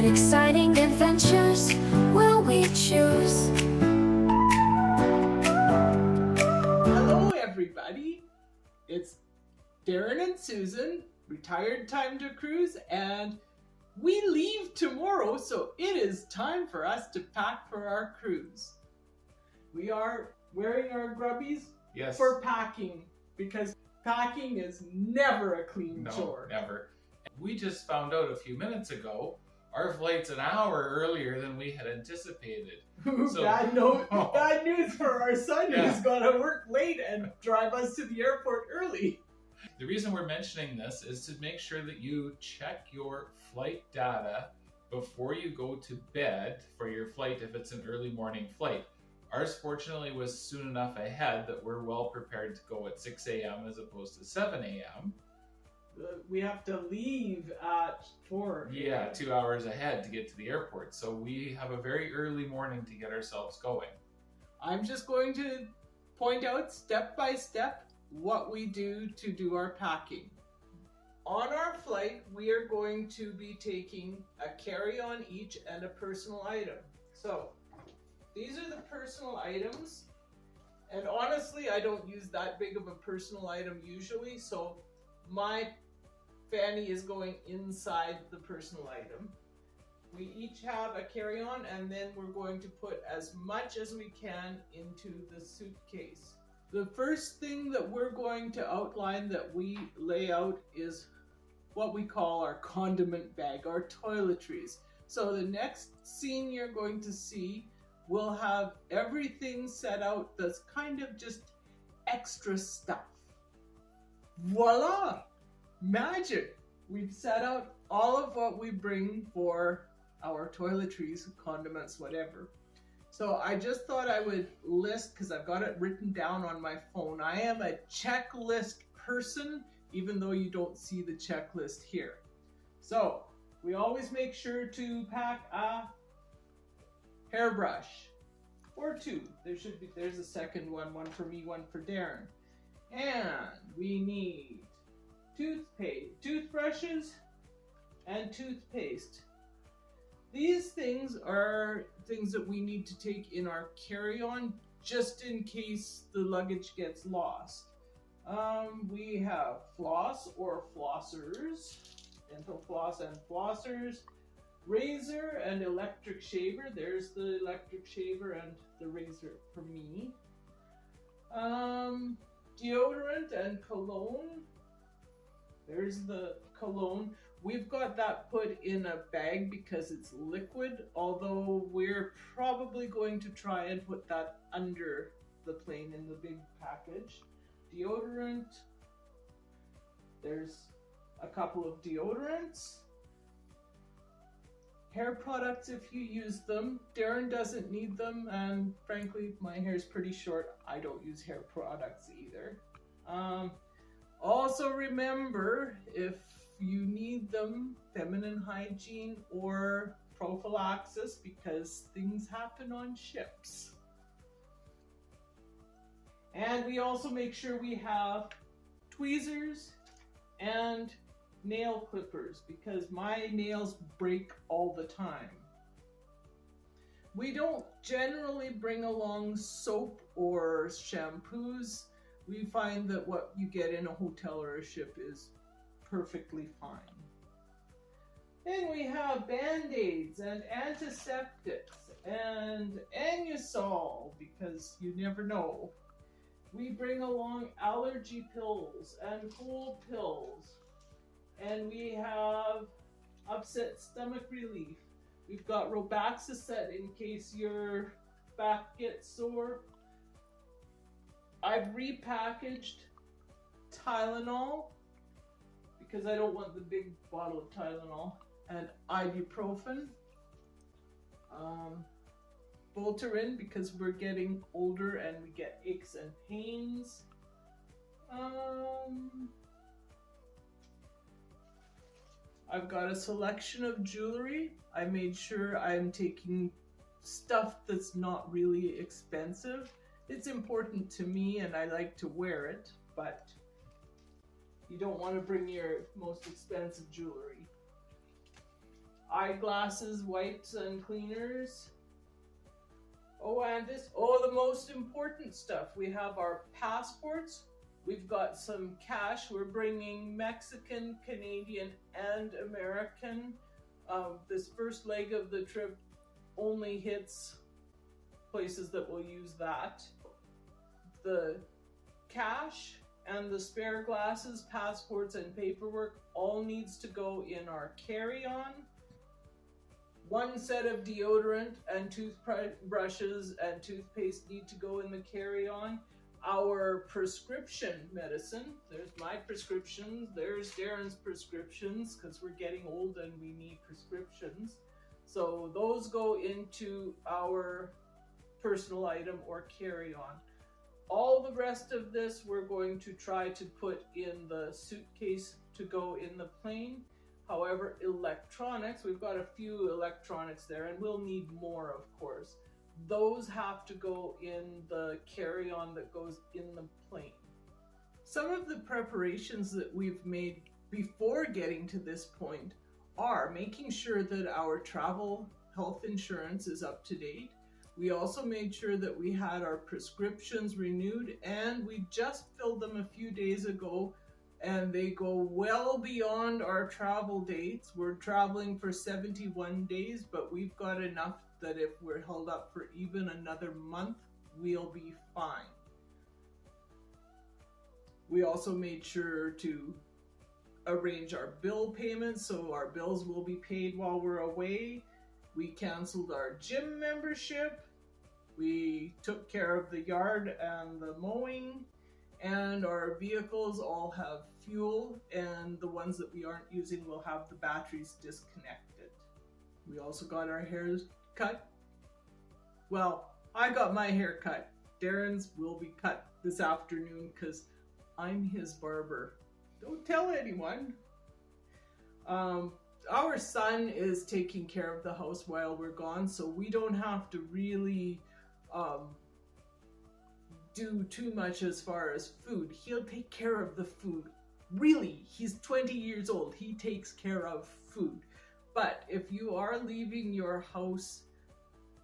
What exciting adventures will we choose? Hello everybody, it's Darren and Susan, Retired Time to Cruise, and we leave tomorrow, so it is time for us to pack for our cruise. We are wearing our grubbies for packing, because packing is never a clean chore. No, never. We just found out a few minutes ago our flight's an hour earlier than we had anticipated. Bad news for our son who's got to work late and drive us to the airport early. The reason we're mentioning this is to make sure that you check your flight data before you go to bed for your flight if it's an early morning flight. Ours fortunately was soon enough ahead that we're well prepared to go at 6 a.m. as opposed to 7 a.m. We have to leave at 4. Yeah, 2 hours ahead to get to the airport. So we have a very early morning to get ourselves going. I'm just going to point out step by step what we do to do our packing. On our flight, we are going to be taking a carry-on each and a personal item. So these are the personal items. And honestly, I don't use that big of a personal item usually. So my fanny is going inside the personal item. We each have a carry-on, and then we're going to put as much as we can into the suitcase. The first thing that we're going to outline that we lay out is what we call our condiment bag, our toiletries. So the next scene you're going to see will have everything set out that's kind of just extra stuff. Voila! Magic! We've set out all of what we bring for our toiletries, condiments, whatever. So I just thought I would list, because I've got it written down on my phone. I am a checklist person, even though you don't see the checklist here. So we always make sure to pack a hairbrush, or 2. There's a second one for me, one for Darren. And we need toothbrushes, and toothpaste. These things are things that we need to take in our carry-on just in case the luggage gets lost. We have floss or flossers, dental floss and flossers, razor and electric shaver. There's the electric shaver and the razor for me. Deodorant and cologne. There's the cologne. We've got that put in a bag because it's liquid, although we're probably going to try and put that under the plane in the big package. Deodorant. There's a couple of deodorants. Hair products if you use them. Darren doesn't need them, and frankly, my hair's pretty short. I don't use hair products either. Also remember, if you need them, feminine hygiene or prophylaxis, because things happen on ships. And we also make sure we have tweezers and nail clippers, because my nails break all the time. We don't generally bring along soap or shampoos. We find that what you get in a hotel or a ship is perfectly fine. Then we have Band-Aids and antiseptics and Anusol, because you never know. We bring along allergy pills and cold pills. And we have upset stomach relief. We've got Robaxacet in case your back gets sore. I've repackaged Tylenol because I don't want the big bottle of Tylenol, and ibuprofen, Voltaren because we're getting older and we get aches and pains. I've got a selection of jewelry. I made sure I'm taking stuff that's not really expensive. It's important to me and I like to wear it, but you don't want to bring your most expensive jewelry. eyeglasses, wipes, and cleaners. The most important stuff. We have our passports. We've got some cash. We're bringing Mexican, Canadian, and American. This first leg of the trip only hits places that will use that. The cash and the spare glasses, passports, and paperwork all needs to go in our carry-on. One set of deodorant and toothbrushes and toothpaste need to go in the carry-on. Our prescription medicine, there's my prescriptions, there's Darren's prescriptions, because we're getting old and we need prescriptions. So those go into our personal item or carry-on. All the rest of this we're going to try to put in the suitcase to go in the plane. However, electronics, we've got a few electronics there, and we'll need more, of course. Those have to go in the carry-on that goes in the plane. Some of the preparations that we've made before getting to this point are making sure that our travel health insurance is up to date. We also made sure that we had our prescriptions renewed, and we just filled them a few days ago, and they go well beyond our travel dates. We're traveling for 71 days, but we've got enough that if we're held up for even another month, we'll be fine. We also made sure to arrange our bill payments, so our bills will be paid while we're away. We canceled our gym membership. We took care of the yard and the mowing, and our vehicles all have fuel, and the ones that we aren't using will have the batteries disconnected. We also got our hairs cut. Well, I got my hair cut. Darren's will be cut this afternoon because I'm his barber. Don't tell anyone. Our son is taking care of the house while we're gone, so we don't have to really do too much as far as food. He'll take care of the food. Really, he's 20 years old. He takes care of food. But if you are leaving your house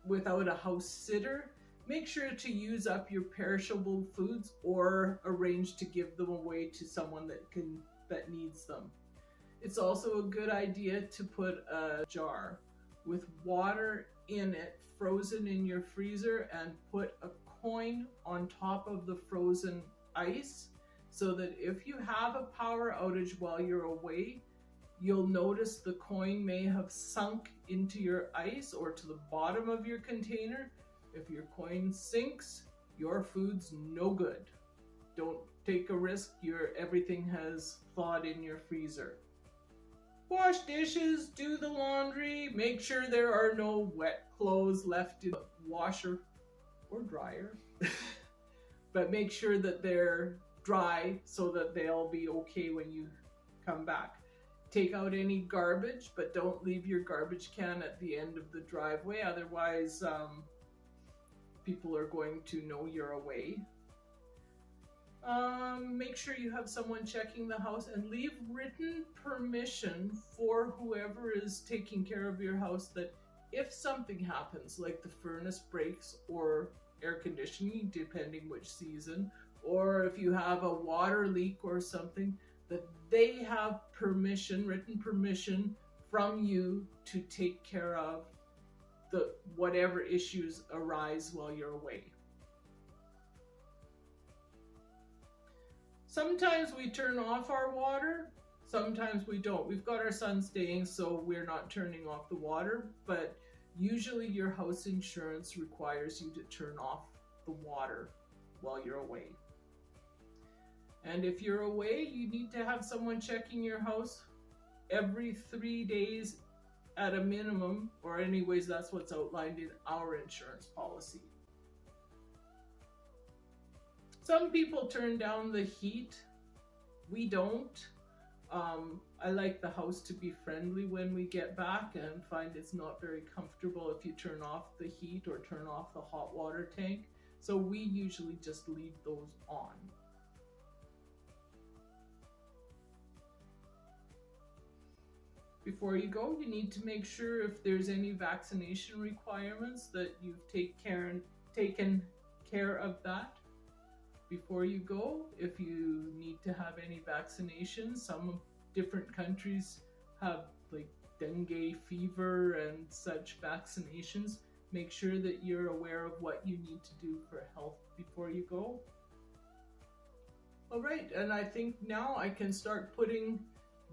without a house sitter, make sure to use up your perishable foods or arrange to give them away to someone that needs them. It's also a good idea to put a jar with water in it, frozen in your freezer, and put a coin on top of the frozen ice, so that if you have a power outage while you're away, you'll notice the coin may have sunk into your ice or to the bottom of your container. If your coin sinks, your food's no good. Don't take a risk. Everything has thawed in your freezer. Wash dishes, do the laundry, make sure there are no wet clothes left in the washer or dryer. But make sure that they're dry so that they'll be okay when you come back. Take out any garbage, but don't leave your garbage can at the end of the driveway. Otherwise, people are going to know you're away. Make sure you have someone checking the house, and leave written permission for whoever is taking care of your house that if something happens, like the furnace breaks or air conditioning, depending which season, or if you have a water leak or something, that they have permission, written permission from you to take care of whatever issues arise while you're away. Sometimes we turn off our water, sometimes we don't. We've got our son staying, so we're not turning off the water, but usually your house insurance requires you to turn off the water while you're away. And if you're away, you need to have someone checking your house every 3 days at a minimum, or anyways, that's what's outlined in our insurance policy. Some people turn down the heat. We don't. I like the house to be friendly when we get back, and find it's not very comfortable if you turn off the heat or turn off the hot water tank. So we usually just leave those on. Before you go, you need to make sure if there's any vaccination requirements that you've taken care of that before you go. If you need to have any vaccinations, some different countries have like dengue fever and such vaccinations. Make sure that you're aware of what you need to do for health before you go. All right, and I think now I can start putting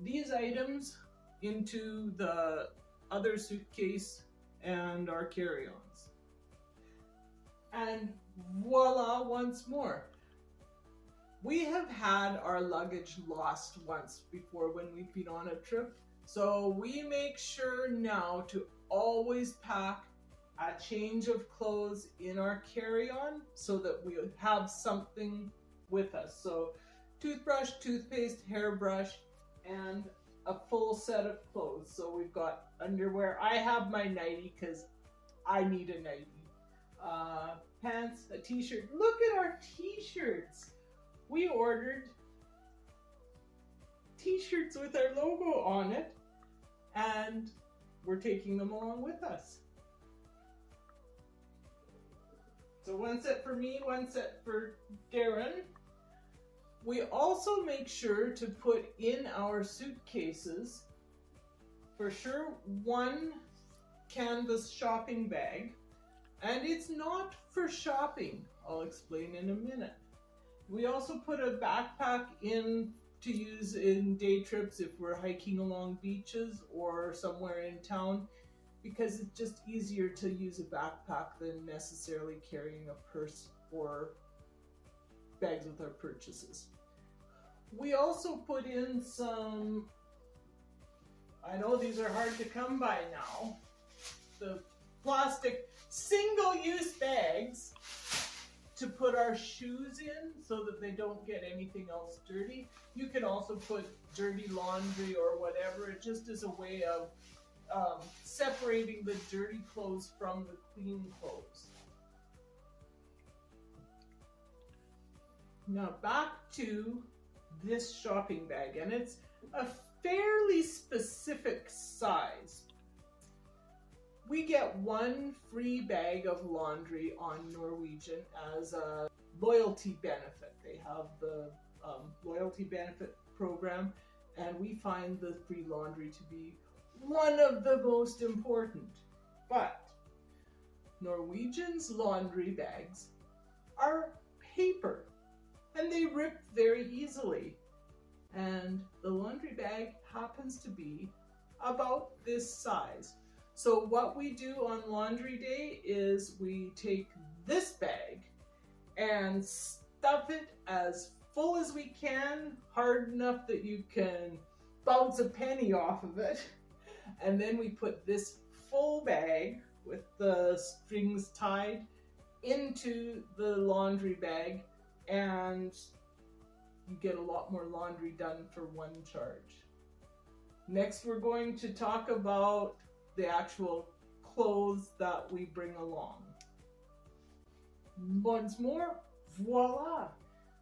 these items into the other suitcase and our carry-ons. And voila, once more. We have had our luggage lost once before when we've been on a trip, so we make sure now to always pack a change of clothes in our carry-on so that we have something with us. So toothbrush, toothpaste, hairbrush, and a full set of clothes. So we've got underwear. I have my nightie because I need a nightie. Pants, a t-shirt. Look at our t-shirts. We ordered t-shirts with our logo on it, and we're taking them along with us. So one set for me, one set for Darren. We also make sure to put in our suitcases, for sure, one canvas shopping bag, and it's not for shopping. I'll explain in a minute. We also put a backpack in to use in day trips if we're hiking along beaches or somewhere in town, because it's just easier to use a backpack than necessarily carrying a purse or bags with our purchases. We also put in some, I know these are hard to come by now, the plastic single-use bags to put our shoes in so that they don't get anything else dirty. You can also put dirty laundry or whatever. It just is a way of separating the dirty clothes from the clean clothes. Now back to this shopping bag, and it's a fairly specific size. We get one free bag of laundry on Norwegian as a loyalty benefit. They have the loyalty benefit program, and we find the free laundry to be one of the most important. But Norwegian's laundry bags are paper, and they rip very easily. And the laundry bag happens to be about this size. So what we do on laundry day is we take this bag and stuff it as full as we can, hard enough that you can bounce a penny off of it. And then we put this full bag with the strings tied into the laundry bag, and you get a lot more laundry done for one charge. Next, we're going to talk about the actual clothes that we bring along. Once more, voila!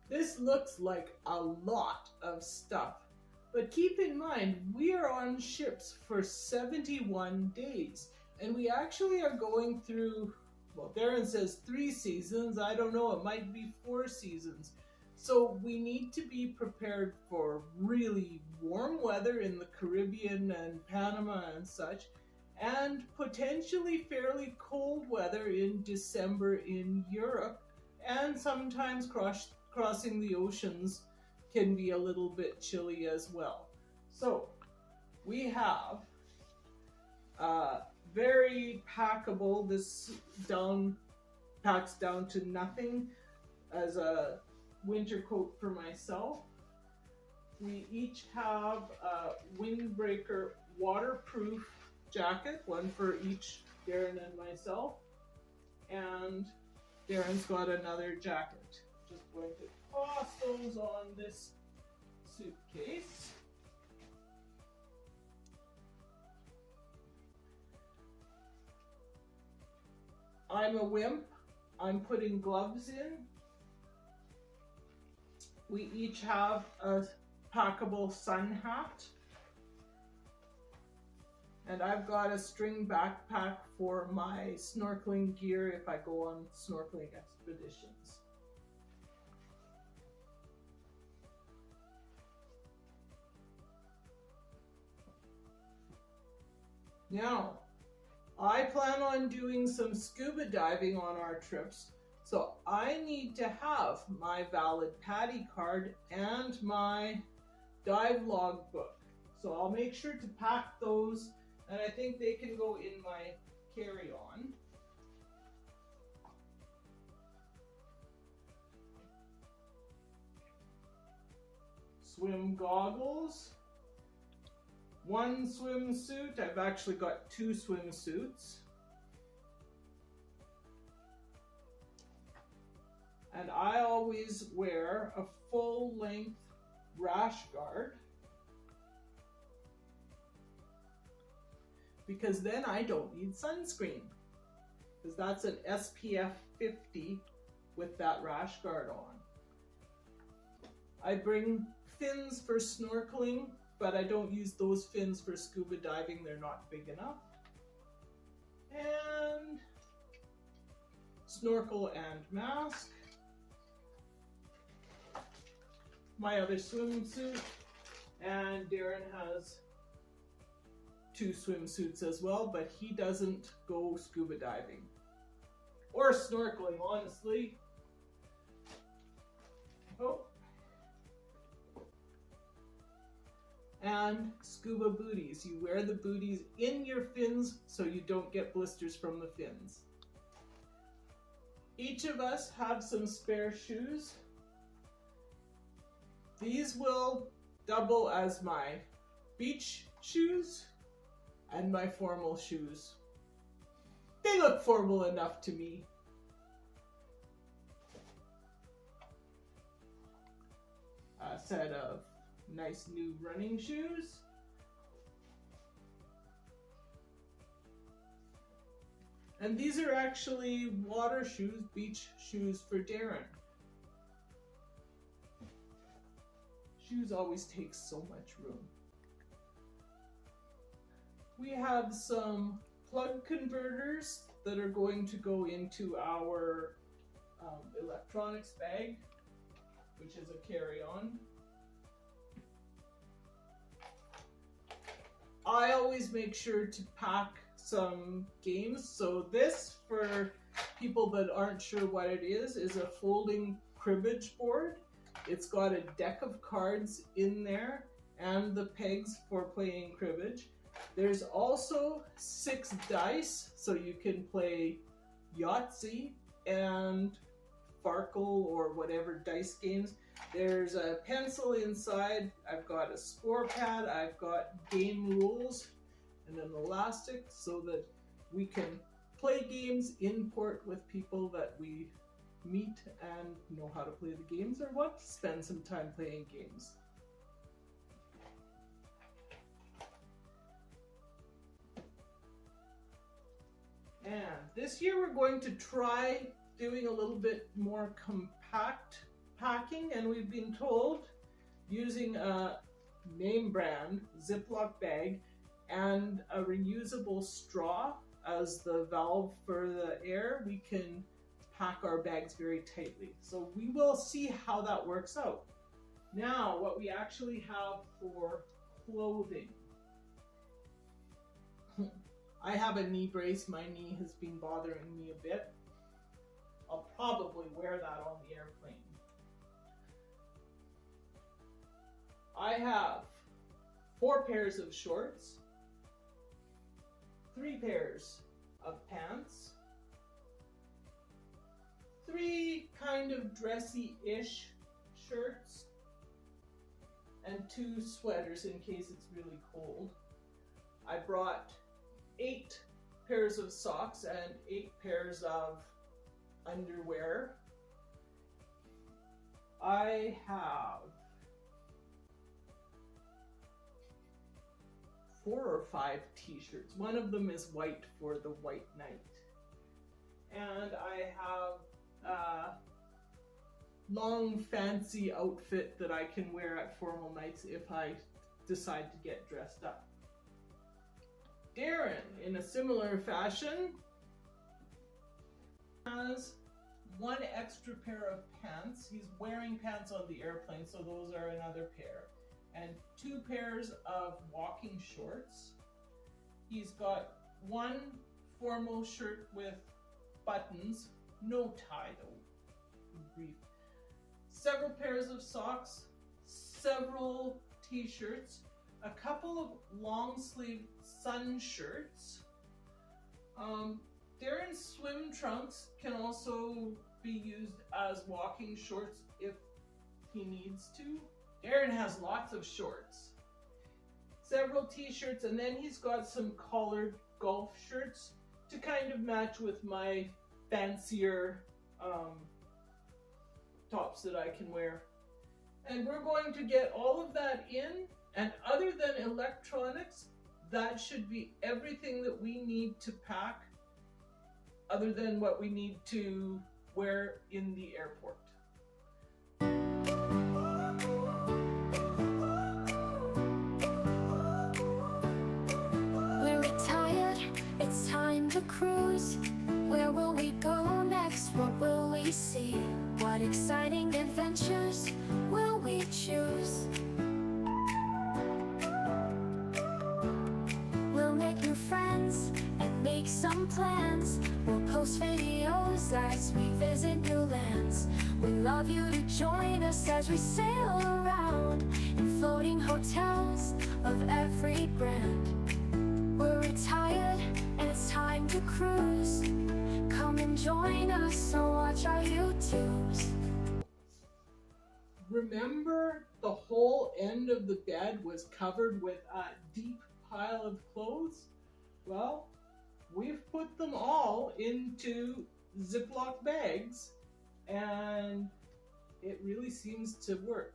This looks like a lot of stuff. But keep in mind, we are on ships for 71 days. And we actually are going through, well, Darren says 3 seasons. I don't know, it might be 4 seasons. So we need to be prepared for really warm weather in the Caribbean and Panama and such, and potentially fairly cold weather in December in Europe, and sometimes crossing the oceans can be a little bit chilly as well. So we have very packable. This packs down to nothing as a winter coat for myself. We each have a windbreaker waterproof jacket, one for each Darren and myself, and Darren's got another jacket. Just going to toss those on this suitcase. I'm a wimp. I'm putting gloves in. We each have a packable sun hat. And I've got a string backpack for my snorkeling gear if I go on snorkeling expeditions. Now, I plan on doing some scuba diving on our trips, so I need to have my valid PADI card and my dive log book. So I'll make sure to pack those, and I think they can go in my carry-on. Swim goggles. One swimsuit. I've actually got two swimsuits. And I always wear a full-length rash guard, because then I don't need sunscreen, because that's an SPF 50 with that rash guard on. I bring fins for snorkeling, but I don't use those fins for scuba diving. They're not big enough. And snorkel and mask. My other swimsuit, and Darren has two swimsuits as well, but he doesn't go scuba diving or snorkeling, honestly. Oh. And scuba booties. You wear the booties in your fins so you don't get blisters from the fins. Each of us have some spare shoes. These will double as my beach shoes and my formal shoes. They look formal enough to me. A set of nice new running shoes. And these are actually water shoes, beach shoes for Darren. Shoes always take so much room. We have some plug converters that are going to go into our electronics bag, which is a carry-on. I always make sure to pack some games. So this, for people that aren't sure what it is a folding cribbage board. It's got a deck of cards in there and the pegs for playing cribbage. There's also 6 dice, so you can play Yahtzee and Farkle or whatever dice games. There's a pencil inside. I've got a score pad. I've got game rules and an elastic so that we can play games in port with people that we meet and know how to play the games or want to spend some time playing games. And this year we're going to try doing a little bit more compact packing, and we've been told using a name brand Ziploc bag and a reusable straw as the valve for the air, we can pack our bags very tightly. So we will see how that works out. Now, what we actually have for clothing. I have a knee brace. My knee has been bothering me a bit. I'll probably wear that on the airplane. I have 4 pairs of shorts, 3 pairs of pants, 3 kind of dressy-ish shirts, and 2 sweaters in case it's really cold. I brought 8 pairs of socks and 8 pairs of underwear. I have 4 or 5 t-shirts. One of them is white for the white night. And I have a long fancy outfit that I can wear at formal nights if I decide to get dressed up. Darren, in a similar fashion, has one extra pair of pants. He's wearing pants on the airplane, so those are another pair. And 2 pairs of walking shorts. He's got one formal shirt with buttons, no tie though. Brief. Several pairs of socks, several t-shirts, a couple of long sleeve sun shirts. Darren's swim trunks can also be used as walking shorts if he needs to. Darren has lots of shorts, several t-shirts, and then he's got some collared golf shirts to kind of match with my fancier tops that I can wear. And we're going to get all of that in, and other than electronics, that should be everything that we need to pack, other than what we need to wear in the airport. We're retired, it's time to cruise. Where will we go next? What will we see? What exciting adventures will we choose? We'll make new friends and make some plans. We'll post videos as we visit new lands. We love you to join us as we sail around in floating hotels of every brand. We're retired and it's time to cruise. Come and join us, so watch our YouTubes. Remember, the whole end of the bed was covered with a deep pile of clothes? Well, we've put them all into Ziploc bags, and it really seems to work.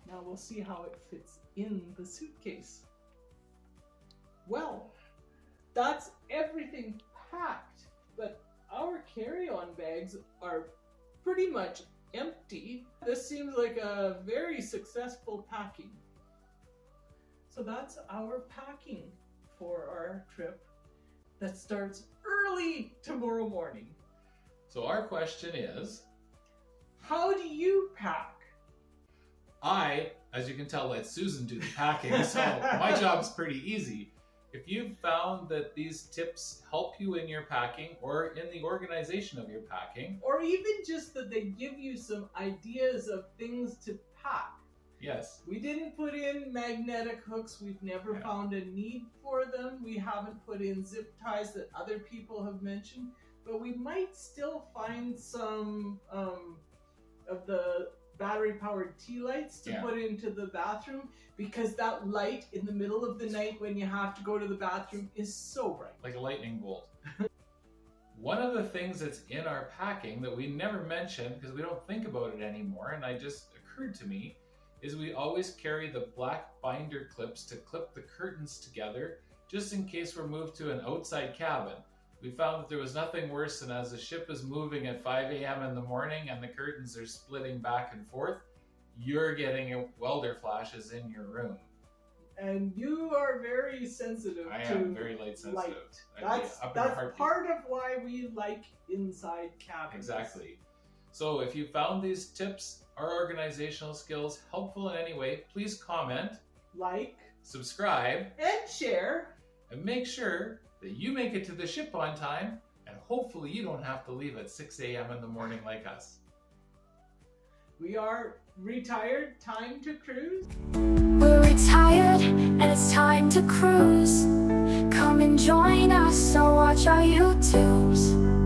Now we'll see how it fits in the suitcase. Well, that's everything packed, but our carry-on bags are pretty much empty. This seems like a very successful packing. So that's our packing for our trip that starts early tomorrow morning. So our question is, how do you pack? I, as you can tell, let Susan do the packing, so my job's pretty easy. If you've found that these tips help you in your packing or in the organization of your packing, Or even just that they give you some ideas of things to pack. yes, We didn't put in magnetic hooks. We've never Yeah. found a need for them. We haven't put in zip ties that other people have mentioned, but we might still find some of the battery-powered tea lights to Yeah. put into the bathroom, because that light in the middle of the night when you have to go to the bathroom is so bright. like a lightning bolt. One of the things that's in our packing that we never mention because we don't think about it anymore, and it just occurred to me, is we always carry the black binder clips to clip the curtains together just in case we're moved to an outside cabin. We found that there was nothing worse than as the ship is moving at 5 a.m. in the morning and the curtains are splitting back and forth, you're getting welder flashes in your room. And you are very sensitive I to am very light sensitive. light. I'd be That's up in a heartbeat. part of why we like inside cabins. Exactly. So if you found these tips or organizational skills helpful in any way, please comment, Like subscribe, and share. and make sure that you make it to the ship on time, and hopefully you don't have to leave at 6 a.m. in the morning like us. We are retired. Time to cruise. We're retired and it's time to cruise. Come and join us, so watch our YouTubes.